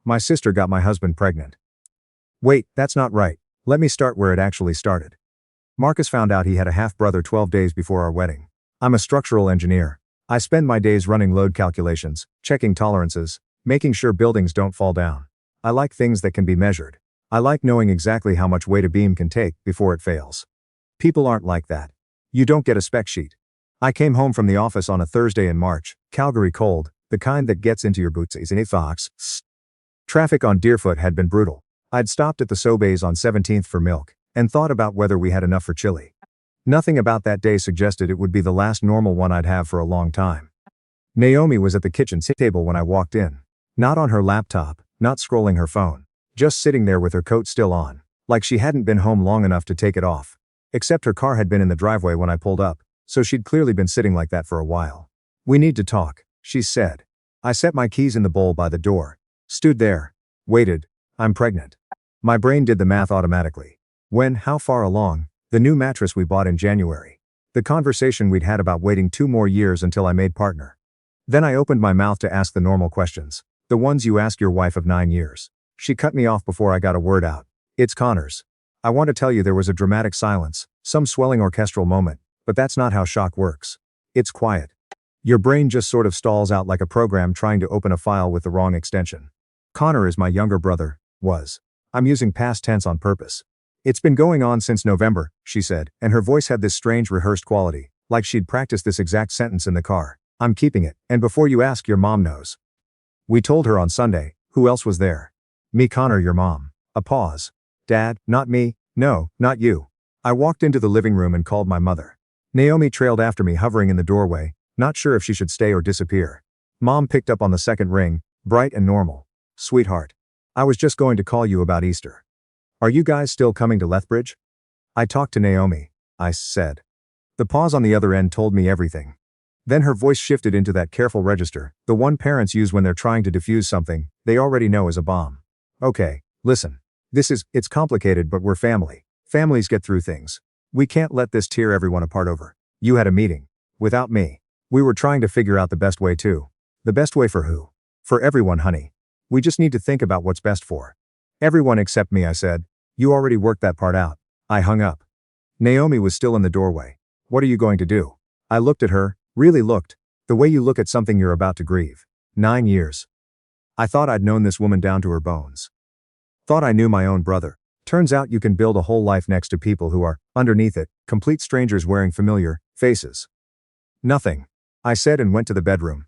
My sister got my husband pregnant. Wait, that's not right. Let me start where it actually started. Marcus found out he had a half-brother 12 days before our wedding. I'm a structural engineer. I spend my days running load calculations, checking tolerances, making sure buildings don't fall down. I like things that can be measured. I like knowing exactly how much weight a beam can take before it fails. People aren't like that. You don't get a spec sheet. I came home from the office on a Thursday in March, Calgary cold, the kind that gets into your boots in a fox. Traffic on Deerfoot had been brutal. I'd stopped at the Sobeys on 17th for milk, and thought about whether we had enough for chili. Nothing about that day suggested it would be the last normal one I'd have for a long time. Naomi was at the kitchen table when I walked in. Not on her laptop, not scrolling her phone. Just sitting there with her coat still on, like she hadn't been home long enough to take it off. Except her car had been in the driveway when I pulled up, so she'd clearly been sitting like that for a while. "We need to talk," she said. I set my keys in the bowl by the door. Stood there. Waited. I'm pregnant. My brain did the math automatically. When, how far along? The new mattress we bought in January. The conversation we'd had about waiting 2 more years until I made partner. Then I opened my mouth to ask the normal questions. The ones you ask your wife of 9 years. She cut me off before I got a word out. "It's Connor's." I want to tell you there was a dramatic silence, some swelling orchestral moment, but that's not how shock works. It's quiet. Your brain just sort of stalls out like a program trying to open a file with the wrong extension. Connor is my younger brother, was. I'm using past tense on purpose. "It's been going on since November," she said, and her voice had this strange rehearsed quality, like she'd practiced this exact sentence in the car. "I'm keeping it, and before you ask, your mom knows." "We told her on Sunday." "Who else was there?" "Me, Connor, your mom." A pause. "Dad, not me." "No, not you." I walked into the living room and called my mother. Naomi trailed after me, hovering in the doorway, not sure if she should stay or disappear. Mom picked up on the second ring, bright and normal. "Sweetheart. I was just going to call you about Easter. Are you guys still coming to Lethbridge?" "I talked to Naomi," I said. The pause on the other end told me everything. Then her voice shifted into that careful register, the one parents use when they're trying to defuse something they already know is a bomb. "Okay, listen. It's complicated, but we're family. Families get through things. We can't let this tear everyone apart over. You had a meeting. Without me. We were trying to figure out the best way too. The best way for who? For everyone, honey. We just need to think about what's best for everyone except me," I said. "You already worked that part out." I hung up. Naomi was still in the doorway. "What are you going to do?" I looked at her, really looked. The way you look at something you're about to grieve. 9 years. I thought I'd known this woman down to her bones. Thought I knew my own brother. Turns out you can build a whole life next to people who are, underneath it, complete strangers wearing familiar faces. "Nothing," I said and went to the bedroom.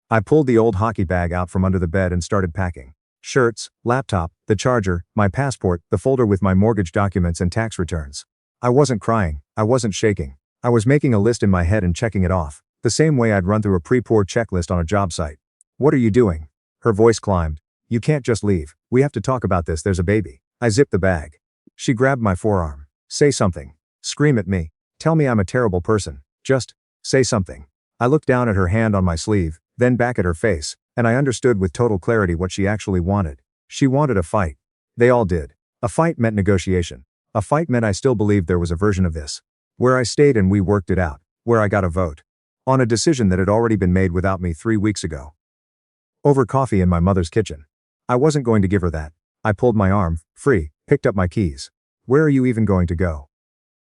I pulled the old hockey bag out from under the bed and started packing. Shirts, laptop, the charger, my passport, the folder with my mortgage documents and tax returns. I wasn't crying, I wasn't shaking. I was making a list in my head and checking it off, the same way I'd run through a pre-pour checklist on a job site. "What are you doing?" Her voice climbed. "You can't just leave. We have to talk about this, there's a baby." I zipped the bag. She grabbed my forearm. "Say something. Scream at me. Tell me I'm a terrible person. Just say something." I looked down at her hand on my sleeve, then back at her face, and I understood with total clarity what she actually wanted. She wanted a fight. They all did. A fight meant negotiation. A fight meant I still believed there was a version of this, where I stayed and we worked it out, where I got a vote on a decision that had already been made without me 3 weeks ago. Over coffee in my mother's kitchen. I wasn't going to give her that. I pulled my arm free, picked up my keys. "Where are you even going to go?"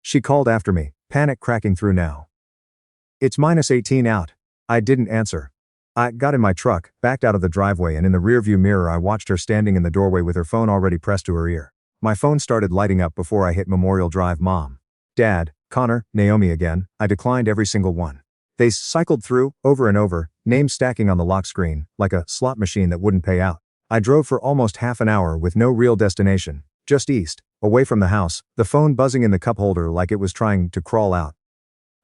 She called after me, panic cracking through now. "It's -18 out." I didn't answer. I got in my truck, backed out of the driveway, and in the rearview mirror I watched her standing in the doorway with her phone already pressed to her ear. My phone started lighting up before I hit Memorial Drive. "Mom. Dad, Connor, Naomi again." I declined every single one. They cycled through, over and over, names stacking on the lock screen, like a slot machine that wouldn't pay out. I drove for almost half an hour with no real destination, just east, away from the house, the phone buzzing in the cup holder like it was trying to crawl out.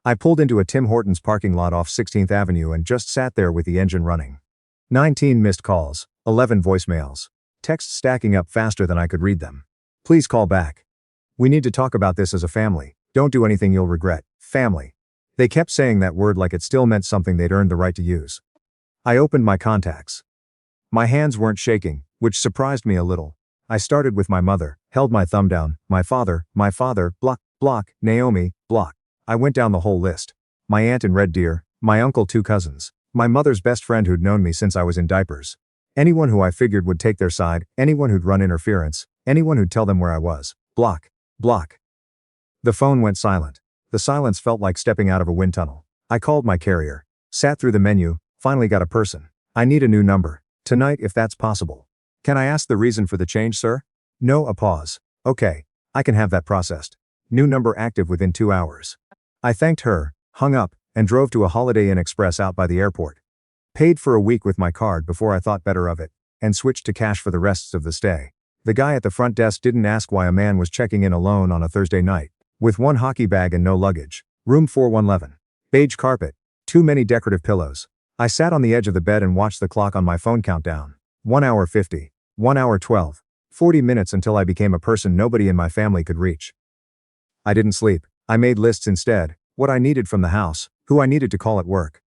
I pulled into a Tim Hortons parking lot off 16th Avenue and just sat there with the engine running. 19 missed calls, 11 voicemails. Texts stacking up faster than I could read them. "Please call back. We need to talk about this as a family. Don't do anything you'll regret." Family. They kept saying that word like it still meant something they'd earned the right to use. I opened my contacts. My hands weren't shaking, which surprised me a little. I started with my mother, held my thumb down, my father, block, block, Naomi, block. I went down the whole list. My aunt in Red Deer, my uncle, 2 cousins, my mother's best friend who'd known me since I was in diapers. Anyone who I figured would take their side, anyone who'd run interference, anyone who'd tell them where I was. Block. Block. The phone went silent. The silence felt like stepping out of a wind tunnel. I called my carrier. Sat through the menu, finally got a person. I need a new number. Tonight if that's possible. Can I ask the reason for the change, sir? No, a pause. Okay. I can have that processed. New number active within 2 hours. I thanked her, hung up, and drove to a Holiday Inn Express out by the airport. Paid for a week with my card before I thought better of it, and switched to cash for the rest of the stay. The guy at the front desk didn't ask why a man was checking in alone on a Thursday night, with one hockey bag and no luggage. Room 4111. Beige carpet. Too many decorative pillows. I sat on the edge of the bed and watched the clock on my phone count down. 1 hour 50. 1 hour 12. 40 minutes until I became a person nobody in my family could reach. I didn't sleep. I made lists instead. What I needed from the house, who I needed to call at work.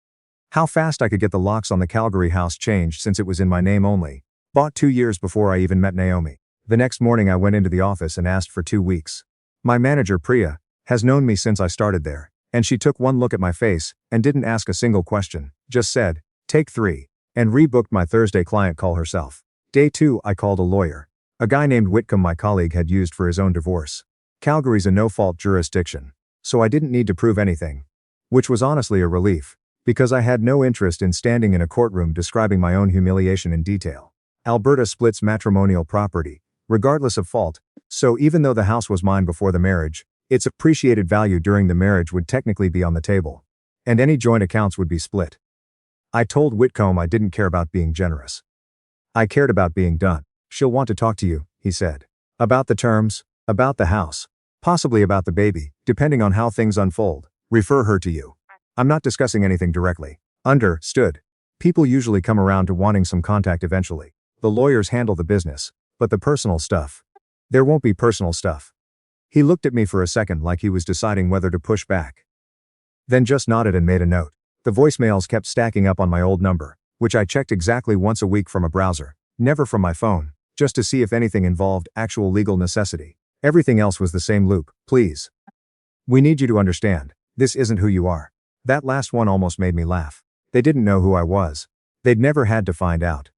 How fast I could get the locks on the Calgary house changed since it was in my name only. Bought 2 years before I even met Naomi. The next morning I went into the office and asked for 2 weeks. My manager Priya has known me since I started there, and she took one look at my face and didn't ask a single question, just said, "Take 3, and rebooked my Thursday client call herself. Day 2 I called a lawyer. A guy named Whitcomb my colleague had used for his own divorce. Calgary's a no-fault jurisdiction, so I didn't need to prove anything. Which was honestly a relief, because I had no interest in standing in a courtroom describing my own humiliation in detail. Alberta splits matrimonial property, regardless of fault, so even though the house was mine before the marriage, its appreciated value during the marriage would technically be on the table. And any joint accounts would be split. I told Whitcomb I didn't care about being generous. I cared about being done. She'll want to talk to you, he said. About the terms, about the house, possibly about the baby, depending on how things unfold. Refer her to you. I'm not discussing anything directly. Understood. People usually come around to wanting some contact eventually. The lawyers handle the business, but the personal stuff. There won't be personal stuff. He looked at me for a second like he was deciding whether to push back. Then just nodded and made a note. The voicemails kept stacking up on my old number, which I checked exactly once a week from a browser, never from my phone, just to see if anything involved actual legal necessity. Everything else was the same loop. Please. We need you to understand, this isn't who you are. That last one almost made me laugh. They didn't know who I was. They'd never had to find out.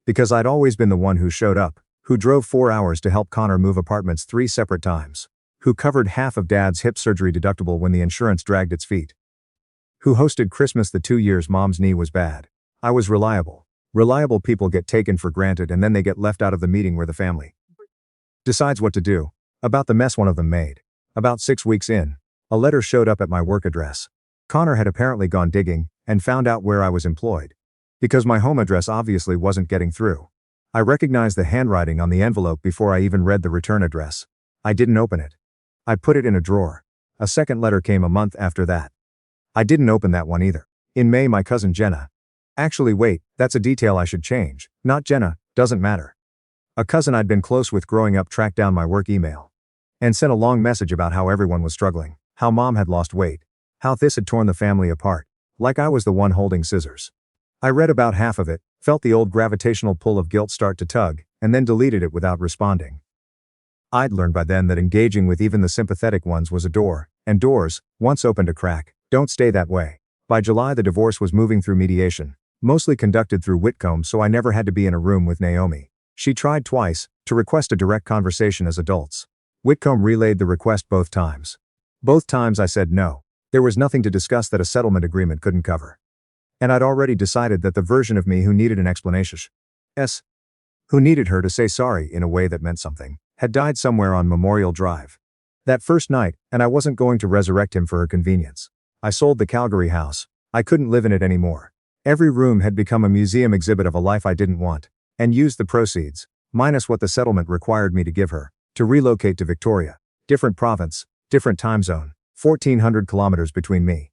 Because I'd always been the one who showed up, who drove 4 hours to help Connor move apartments 3 separate times, who covered half of Dad's hip surgery deductible when the insurance dragged its feet, who hosted Christmas the 2 years Mom's knee was bad. I was reliable. Reliable people get taken for granted and then they get left out of the meeting where the family decides what to do. About the mess one of them made. About 6 weeks in, a letter showed up at my work address. Connor had apparently gone digging and found out where I was employed. Because my home address obviously wasn't getting through. I recognized the handwriting on the envelope before I even read the return address. I didn't open it. I put it in a drawer. A second letter came a month after that. I didn't open that one either. In May, my cousin Jenna. Actually wait, that's a detail I should change. Not Jenna, doesn't matter. A cousin I'd been close with growing up tracked down my work email. And sent a long message about how everyone was struggling, how Mom had lost weight, how this had torn the family apart, like I was the one holding scissors. I read about half of it, felt the old gravitational pull of guilt start to tug, and then deleted it without responding. I'd learned by then that engaging with even the sympathetic ones was a door, and doors, once opened a crack, don't stay that way. By July the divorce was moving through mediation, mostly conducted through Whitcomb, so I never had to be in a room with Naomi. She tried twice, to request a direct conversation as adults. Whitcomb relayed the request both times. Both times I said no. There was nothing to discuss that a settlement agreement couldn't cover. And I'd already decided that the version of me who needed an explanation, who needed her to say sorry in a way that meant something, had died somewhere on Memorial Drive. That first night, and I wasn't going to resurrect him for her convenience. I sold the Calgary house. I couldn't live in it anymore. Every room had become a museum exhibit of a life I didn't want, and used the proceeds, minus what the settlement required me to give her, to relocate to Victoria. Different province, different time zone, 1,400 kilometers between me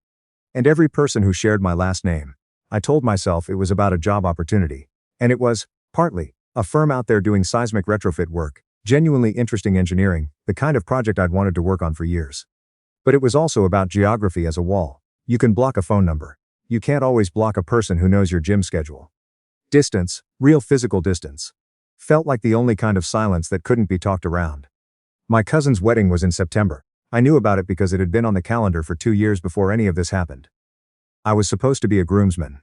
and every person who shared my last name. I told myself it was about a job opportunity. And it was, partly, a firm out there doing seismic retrofit work, genuinely interesting engineering, the kind of project I'd wanted to work on for years. But it was also about geography as a wall. You can block a phone number. You can't always block a person who knows your gym schedule. Distance, real physical distance. Felt like the only kind of silence that couldn't be talked around. My cousin's wedding was in September. I knew about it because it had been on the calendar for 2 years before any of this happened. I was supposed to be a groomsman.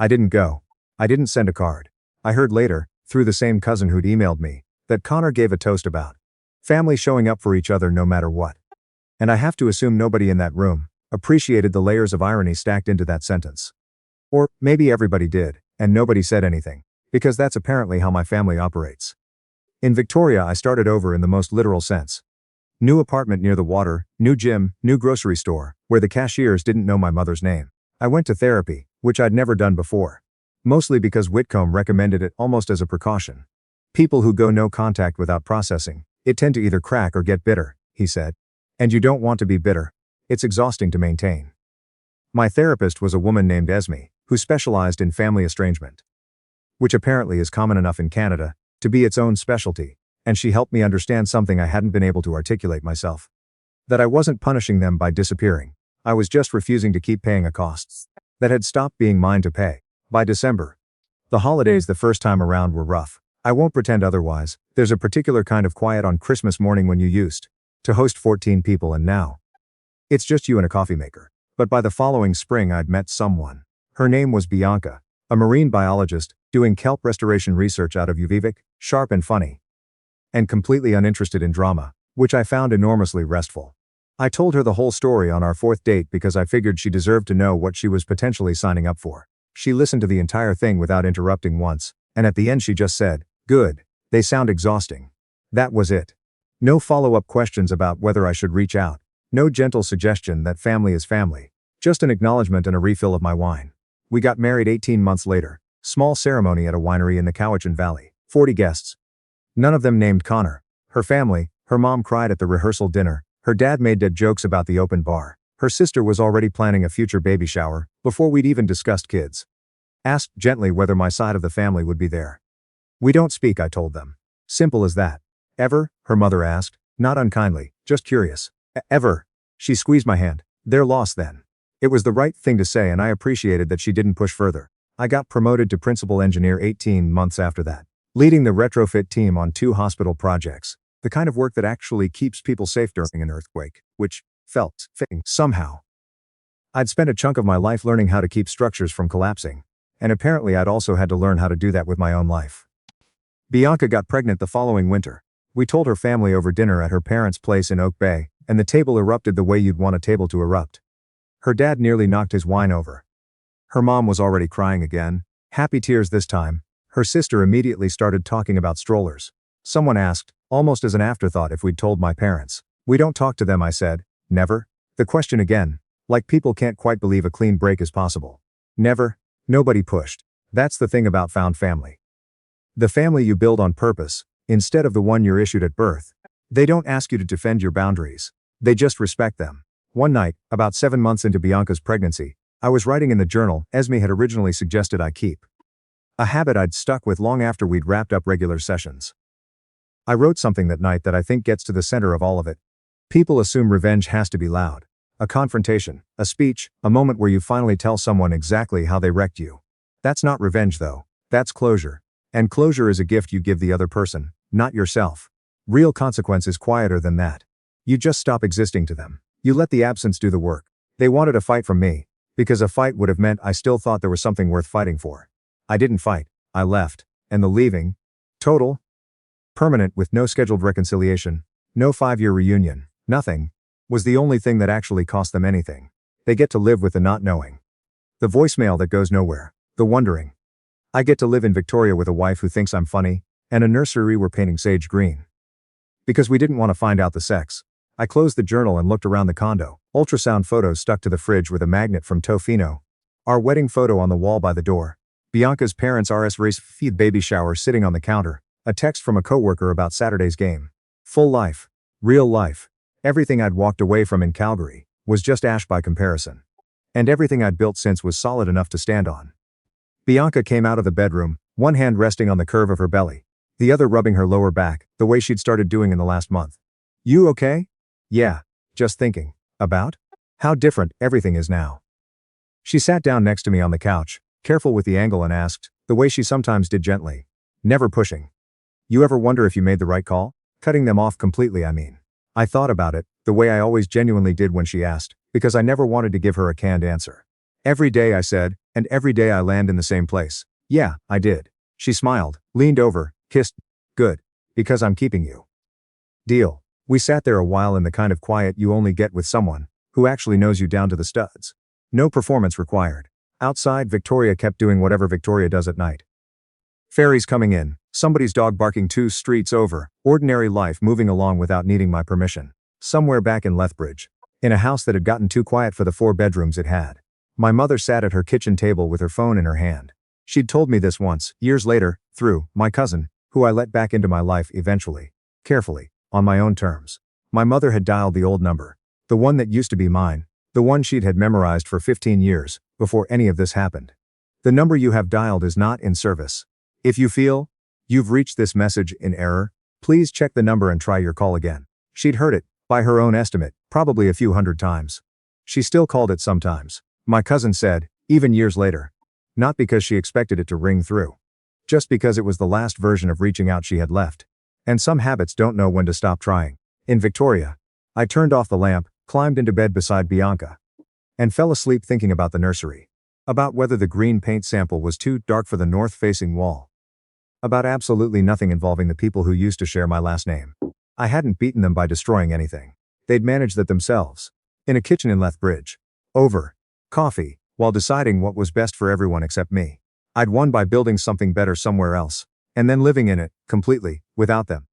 I didn't go. I didn't send a card. I heard later, through the same cousin who'd emailed me, that Connor gave a toast about family showing up for each other no matter what. And I have to assume nobody in that room appreciated the layers of irony stacked into that sentence. Or maybe everybody did, and nobody said anything, because that's apparently how my family operates. In Victoria, I started over in the most literal sense. New apartment near the water, new gym, new grocery store, where the cashiers didn't know my mother's name. I went to therapy, which I'd never done before. Mostly because Whitcomb recommended it almost as a precaution. People who go no contact without processing it tend to either crack or get bitter, he said. And you don't want to be bitter. It's exhausting to maintain. My therapist was a woman named Esme, who specialized in family estrangement, which apparently is common enough in Canada to be its own specialty, and she helped me understand something I hadn't been able to articulate myself. That I wasn't punishing them by disappearing. I was just refusing to keep paying a cost that had stopped being mine to pay. By December, the holidays the first time around were rough. I won't pretend otherwise. There's a particular kind of quiet on Christmas morning when you used to host 14 people and now it's just you and a coffee maker. But by the following spring I'd met someone. Her name was Bianca, a marine biologist, doing kelp restoration research out of Uvivik, sharp and funny, and completely uninterested in drama, which I found enormously restful. I told her the whole story on our fourth date because I figured she deserved to know what she was potentially signing up for. She listened to the entire thing without interrupting once, and at the end she just said, "Good, they sound exhausting." That was it. No follow-up questions about whether I should reach out. No gentle suggestion that family is family. Just an acknowledgement and a refill of my wine. We got married 18 months later. Small ceremony at a winery in the Cowichan Valley. 40 guests. None of them named Connor. Her family, her mom cried at the rehearsal dinner. Her dad made dead jokes about the open bar. Her sister was already planning a future baby shower, before we'd even discussed kids. Asked gently whether my side of the family would be there. "We don't speak," I told them. Simple as that. "Ever?" her mother asked, not unkindly, just curious. "Ever?" She squeezed my hand. "They're lost then." It was the right thing to say and I appreciated that she didn't push further. I got promoted to principal engineer 18 months after that, leading the retrofit team on 2 hospital projects, the kind of work that actually keeps people safe during an earthquake, which felt fitting somehow. I'd spent a chunk of my life learning how to keep structures from collapsing, and apparently I'd also had to learn how to do that with my own life. Bianca got pregnant the following winter. We told her family over dinner at her parents' place in Oak Bay, and the table erupted the way you'd want a table to erupt. Her dad nearly knocked his wine over. Her mom was already crying again, happy tears this time. Her sister immediately started talking about strollers. Someone asked, almost as an afterthought, if we'd told my parents. "We don't talk to them," I said. "Never?" The question again. Like people can't quite believe a clean break is possible. Never. Nobody pushed. That's the thing about found family. The family you build on purpose, instead of the one you're issued at birth. They don't ask you to defend your boundaries. They just respect them. One night, about 7 months into Bianca's pregnancy, I was writing in the journal Esme had originally suggested I keep. A habit I'd stuck with long after we'd wrapped up regular sessions. I wrote something that night that I think gets to the center of all of it. People assume revenge has to be loud. A confrontation, a speech, a moment where you finally tell someone exactly how they wrecked you. That's not revenge though. That's closure. And closure is a gift you give the other person, not yourself. Real consequence is quieter than that. You just stop existing to them. You let the absence do the work. They wanted a fight from me, because a fight would have meant I still thought there was something worth fighting for. I didn't fight. I left. And the leaving, total, permanent, with no scheduled reconciliation, no 5-year reunion, nothing, was the only thing that actually cost them anything. They get to live with the not knowing. The voicemail that goes nowhere. The wondering. I get to live in Victoria with a wife who thinks I'm funny, and a nursery we're painting sage green. Because we didn't want to find out the sex. I closed the journal and looked around the condo. Ultrasound photos stuck to the fridge with a magnet from Tofino. Our wedding photo on the wall by the door. Bianca's parents' RS baby shower sitting on the counter. A text from a coworker about Saturday's game. Full life. Real life. Everything I'd walked away from in Calgary was just ash by comparison. And everything I'd built since was solid enough to stand on. Bianca came out of the bedroom, one hand resting on the curve of her belly, the other rubbing her lower back, the way she'd started doing in the last month. "You okay?" "Yeah. Just thinking. About? How different everything is now." She sat down next to me on the couch, careful with the angle, and asked, the way she sometimes did, gently, never pushing. "You ever wonder if you made the right call? Cutting them off completely, I mean." I thought about it, the way I always genuinely did when she asked, because I never wanted to give her a canned answer. "Every day," I said, "and every day I land in the same place." "Yeah, I did." She smiled, leaned over, kissed. Good. Because I'm keeping you. Deal. We sat there a while in the kind of quiet you only get with someone who actually knows you down to the studs. No performance required. Outside, Victoria kept doing whatever Victoria does at night. Ferries coming in, somebody's dog barking 2 streets over, ordinary life moving along without needing my permission. Somewhere back in Lethbridge. In a house that had gotten too quiet for the 4 bedrooms it had. My mother sat at her kitchen table with her phone in her hand. She'd told me this once, years later, through my cousin, who I let back into my life eventually. Carefully, on my own terms. My mother had dialed the old number. The one that used to be mine. The one she'd had memorized for 15 years, before any of this happened. The number you have dialed is not in service. If you feel you've reached this message in error, please check the number and try your call again. She'd heard it, by her own estimate, probably a few hundred times. She still called it sometimes, my cousin said, even years later. Not because she expected it to ring through. Just because it was the last version of reaching out she had left. And some habits don't know when to stop trying. In Victoria, I turned off the lamp, climbed into bed beside Bianca, and fell asleep thinking about the nursery. About whether the green paint sample was too dark for the north-facing wall. About absolutely nothing involving the people who used to share my last name. I hadn't beaten them by destroying anything. They'd managed that themselves. In a kitchen in Lethbridge. Over coffee, while deciding what was best for everyone except me. I'd won by building something better somewhere else, and then living in it, completely, without them.